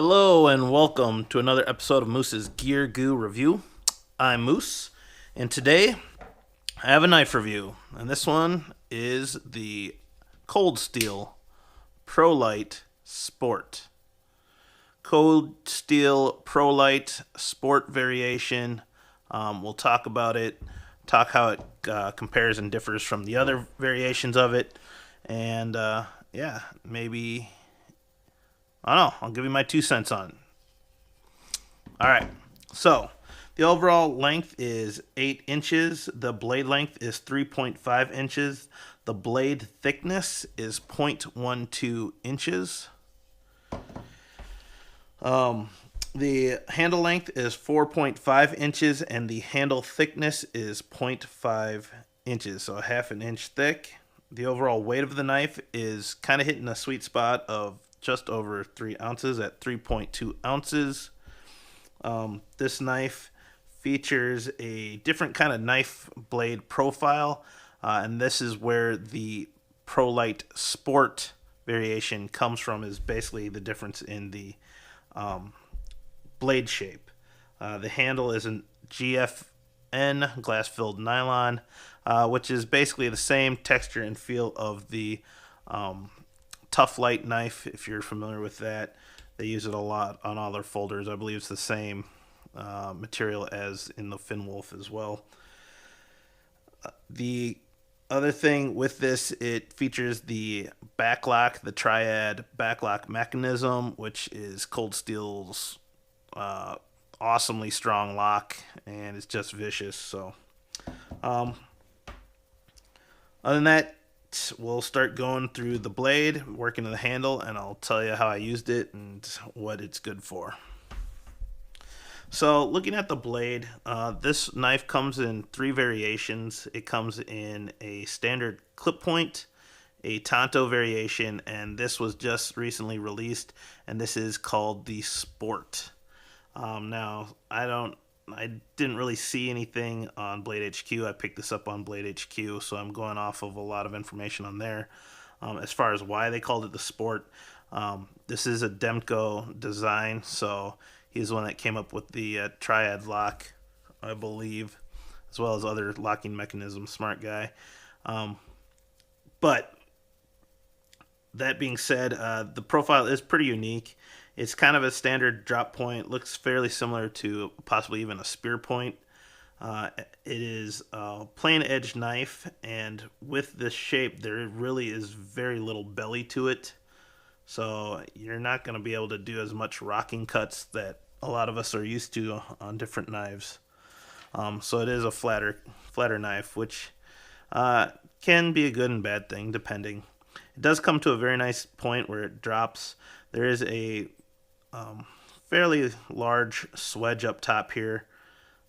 Hello and welcome to another episode of Moose's Gear Goo Review. I'm Moose, and today I have a knife review, and this one is the Cold Steel Pro Lite Sport. Cold Steel Pro Lite Sport variation. We'll talk about it, talk how it compares and differs from the other variations of it, and yeah, maybe I don't know. I'll give you my 2 cents on it. All right. So the overall length is 8 inches. The blade length is 3.5 inches. The blade thickness is 0.12 inches. The handle length is 4.5 inches, and the handle thickness is 0.5 inches, so a half an inch thick. The overall weight of the knife is kind of hitting a sweet spot of just over 3 ounces at 3.2 ounces. This knife features a different kind of knife blade profile, and this is where the Pro Lite Sport variation comes from, is basically the difference in the blade shape. The handle is a GFN, glass-filled nylon, which is basically the same texture and feel of the Tough Light knife, if you're familiar with that. They use it a lot on all their folders. I believe it's the same material as in the Finn Wolf as well. The other thing with this, it features the backlock, the triad backlock mechanism, which is Cold Steel's awesomely strong lock, and it's just vicious. So, other than that, we'll start going through the blade, working on the handle, and I'll tell you how I used it and what it's good for. So looking at the blade, this knife comes in 3 variations. It comes in a standard clip point, a Tonto variation, and this was just recently released, and this is called the Sport. Now, I didn't really see anything on Blade HQ. I picked this up on Blade HQ, so I'm going off of a lot of information on there. As far as why they called it the Sport, this is a Demko design, so he's the one that came up with the triad lock, I believe, as well as other locking mechanisms. Smart guy. But that being said, the profile is pretty unique. It's kind of a standard drop point. Looks fairly similar to possibly even a spear point. It is a plain edge knife, and with this shape, there really is very little belly to it. So you're not going to be able to do as much rocking cuts that a lot of us are used to on different knives. So it is a flatter knife, which can be a good and bad thing, depending. It does come to a very nice point where it drops. There is a fairly large swedge up top here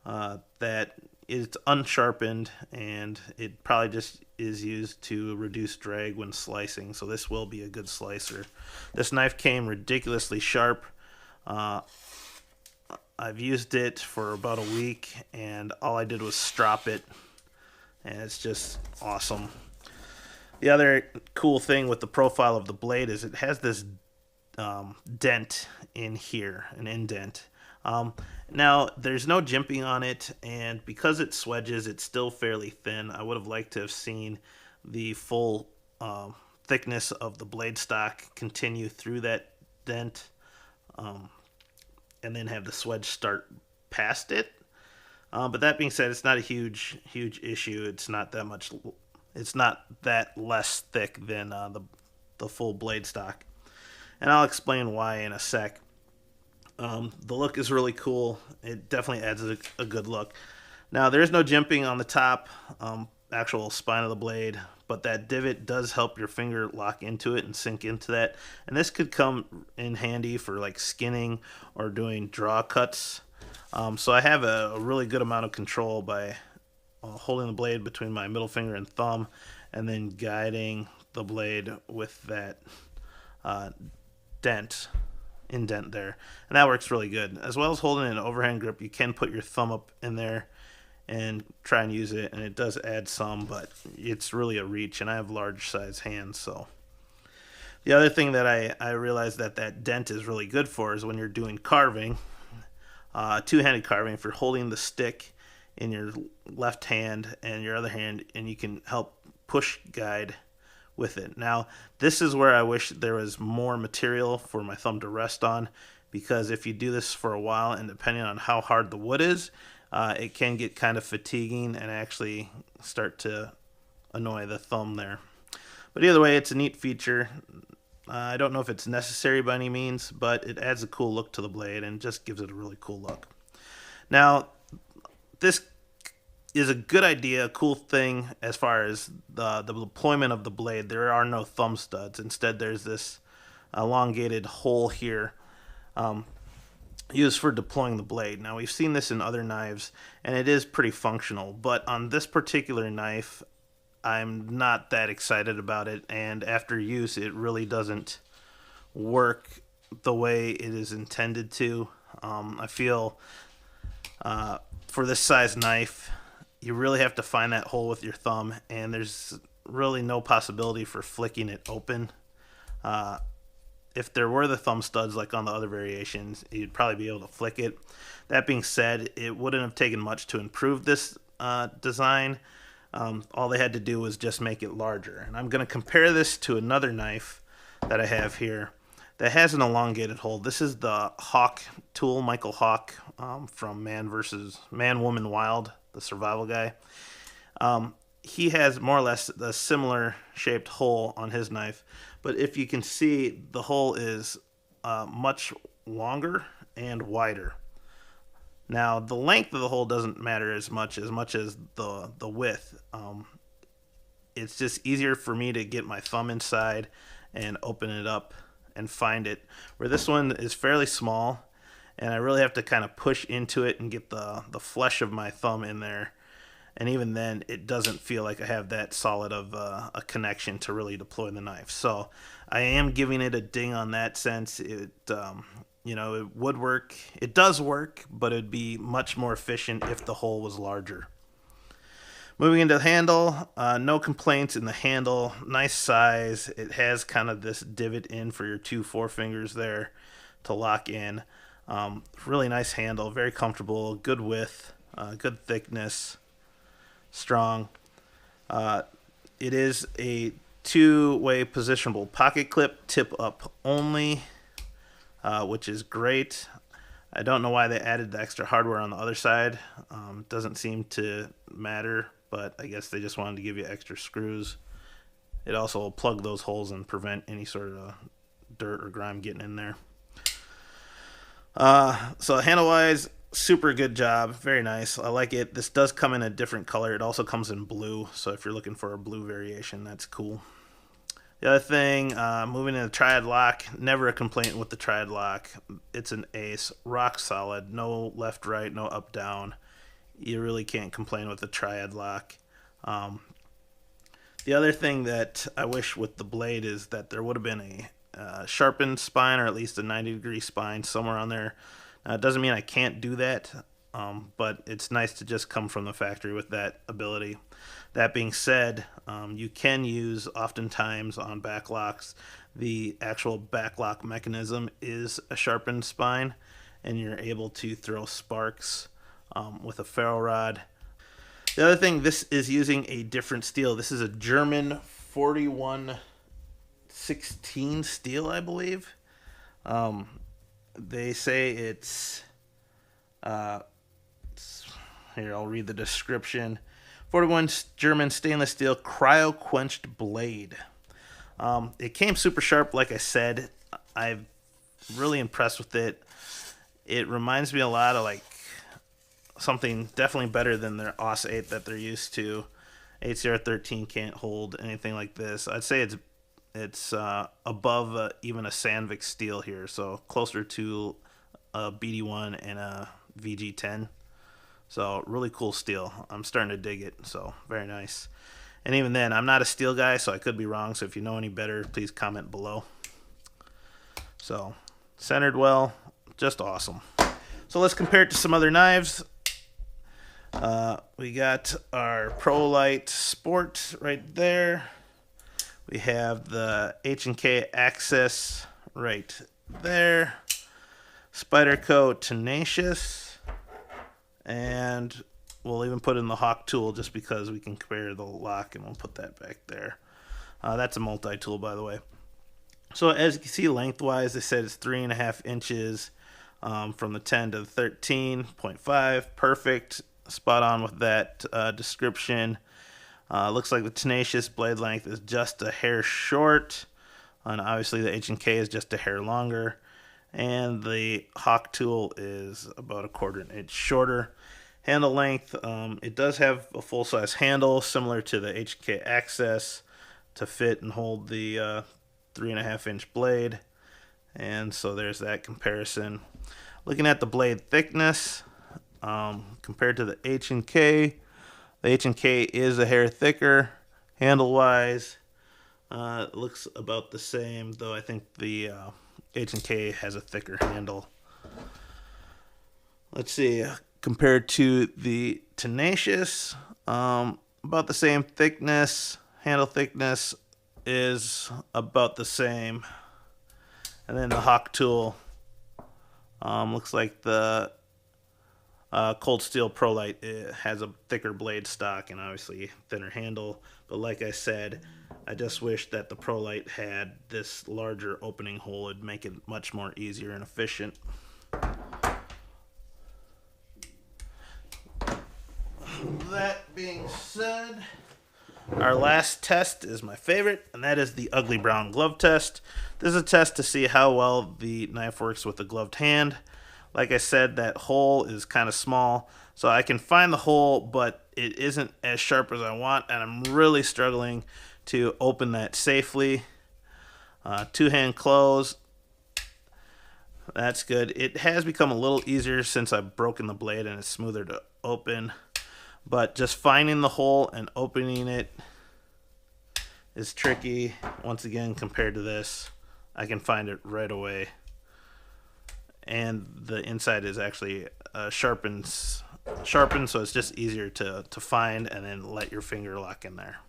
that is unsharpened, and it probably just is used to reduce drag when slicing, so this will be a good slicer. This knife came ridiculously sharp. I've used it for about a week, and all I did was strop it, and it's just awesome. The other cool thing with the profile of the blade is it has this dent in here, an indent. Now, there's no jimping on it, and because it swedges, it's still fairly thin. I would have liked to have seen the full thickness of the blade stock continue through that dent, and then have the swedge start past it. But that being said, it's not a huge issue. It's not that much. It's not that less thick than the full blade stock, and I'll explain why in a sec. The look is really cool. It definitely adds a good look. Now, there's no jimping on the top, actual spine of the blade, but that divot does help your finger lock into it and sink into that. And this could come in handy for like skinning or doing draw cuts. So I have a really good amount of control by holding the blade between my middle finger and thumb, and then guiding the blade with that indent there, and that works really good. As well as holding an overhand grip, you can put your thumb up in there and try and use it, and it does add some, but it's really a reach, and I have large size hands, so The other thing that I realized that dent is really good for is when you're doing carving, two-handed carving, if you're holding the stick in your left hand and your other hand, and you can help push guide with it. Now, this is where I wish there was more material for my thumb to rest on, because if you do this for a while, and depending on how hard the wood is, it can get kind of fatiguing and actually start to annoy the thumb there. But either way, it's a neat feature. I don't know if it's necessary by any means, but it adds a cool look to the blade and just gives it a really cool look. Now, this is a good idea, a cool thing as far as the deployment of the blade. There are no thumb studs. Instead, there's this elongated hole here used for deploying the blade. Now, we've seen this in other knives, and it is pretty functional, but on this particular knife, I'm not that excited about it, and after use, it really doesn't work the way it is intended to. I feel for this size knife, you really have to find that hole with your thumb, and there's really no possibility for flicking it open. If there were the thumb studs like on the other variations, you'd probably be able to flick it. That being said, it wouldn't have taken much to improve this design. All they had to do was just make it larger. And I'm going to compare this to another knife that I have here that has an elongated hole. This is the Hawk tool, Michael Hawk, from Man Woman Wild, the survival guy. He has more or less a similar shaped hole on his knife, but if you can see, the hole is much longer and wider. Now, the length of the hole doesn't matter as much as the width. It's just easier for me to get my thumb inside and open it up and find it, where this one is fairly small, and I really have to kind of push into it and get the flesh of my thumb in there. And even then, it doesn't feel like I have that solid of a connection to really deploy the knife. So I am giving it a ding on that sense. It would work. It does work, but it'd be much more efficient if the hole was larger. Moving into the handle, no complaints in the handle. Nice size. It has kind of this divot in for your two forefingers there to lock in. Really nice handle, very comfortable, good width, good thickness, strong. It is a two-way positionable pocket clip, tip up only, which is great. I don't know why they added the extra hardware on the other side. Doesn't seem to matter, but I guess they just wanted to give you extra screws. It also will plug those holes and prevent any sort of dirt or grime getting in there. So handle-wise, super good job. Very nice. I like it. This does come in a different color. It also comes in blue, so if you're looking for a blue variation, that's cool. The other thing, moving into the triad lock, never a complaint with the triad lock. It's an ace, rock solid, no left, right, no up, down. You really can't complain with the triad lock. The other thing that I wish with the blade is that there would have been a sharpened spine, or at least a 90-degree spine somewhere on there. Now, it doesn't mean I can't do that, but it's nice to just come from the factory with that ability. That being said, you can use, oftentimes on backlocks, the actual backlock mechanism is a sharpened spine, and you're able to throw sparks with a ferro rod. The other thing, this is using a different steel. This is a German 4116 steel, I believe. They say it's here, I'll read the description. 41 German stainless steel cryo-quenched blade. It came super sharp, like I said. I'm really impressed with it. It reminds me a lot of like something definitely better than their AUS 8 that they're used to. HCR13 can't hold anything like this. I'd say it's above even a Sandvik steel here, so closer to a BD1 and a VG10. So really cool steel. I'm starting to dig it, so very nice. And even then, I'm not a steel guy, so I could be wrong. So if you know any better, please comment below. So centered well, just awesome. So let's compare it to some other knives. We got our Pro Lite Sport right there. We have the H&K Access right there. Spyderco Tenacious. And we'll even put in the Hawk tool just because we can compare the lock, and we'll put that back there. That's a multi-tool, by the way. So as you can see, lengthwise, they said it's 3.5 inches from the 10 to the 13.5. Perfect. Spot on with that description. Looks like the Tenacious blade length is just a hair short, and obviously the H&K is just a hair longer, and the Hawk tool is about 1/4 inch shorter. Handle length, it does have a full-size handle similar to the H&K Access to fit and hold the 3.5 inch blade, and so there's that comparison. Looking at the blade thickness, compared to the H&K, the H&K is a hair thicker. Handle-wise, it looks about the same, though I think the H&K has a thicker handle. Let's see, compared to the Tenacious, about the same thickness. Handle thickness is about the same. And then the Hawk tool, looks like the Cold Steel Pro Lite, it has a thicker blade stock and obviously thinner handle. But like I said, I just wish that the Pro Lite had this larger opening hole. It'd make it much more easier and efficient. That being said, our last test is my favorite, and that is the ugly brown glove test. This is a test to see how well the knife works with a gloved hand. Like I said, that hole is kind of small, so I can find the hole, but it isn't as sharp as I want, and I'm really struggling to open that safely. Two-hand close. That's good. It has become a little easier since I've broken the blade and it's smoother to open. But just finding the hole and opening it is tricky. Once again, compared to this, I can find it right away. And the inside is actually sharpened, so it's just easier to find and then let your finger lock in there.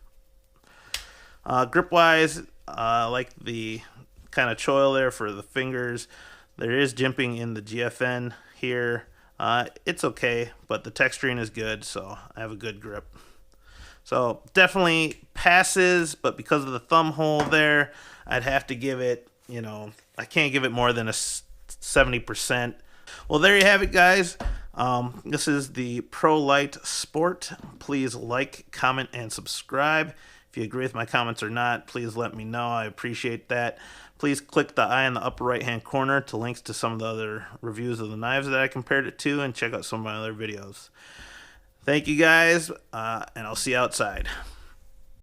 Grip-wise, I like the kind of choil there for the fingers. There is jimping in the GFN here. It's okay, but the texturing is good, so I have a good grip. So definitely passes, but because of the thumb hole there, I'd have to give it, I can't give it more than a 70%. Well, there you have it, guys. This is the Pro Lite Sport. Please like, comment, and subscribe. If you agree with my comments or not, please let me know. I appreciate that. Please click the eye in the upper right-hand corner to links to some of the other reviews of the knives that I compared it to, and check out some of my other videos. Thank you, guys, and I'll see you outside.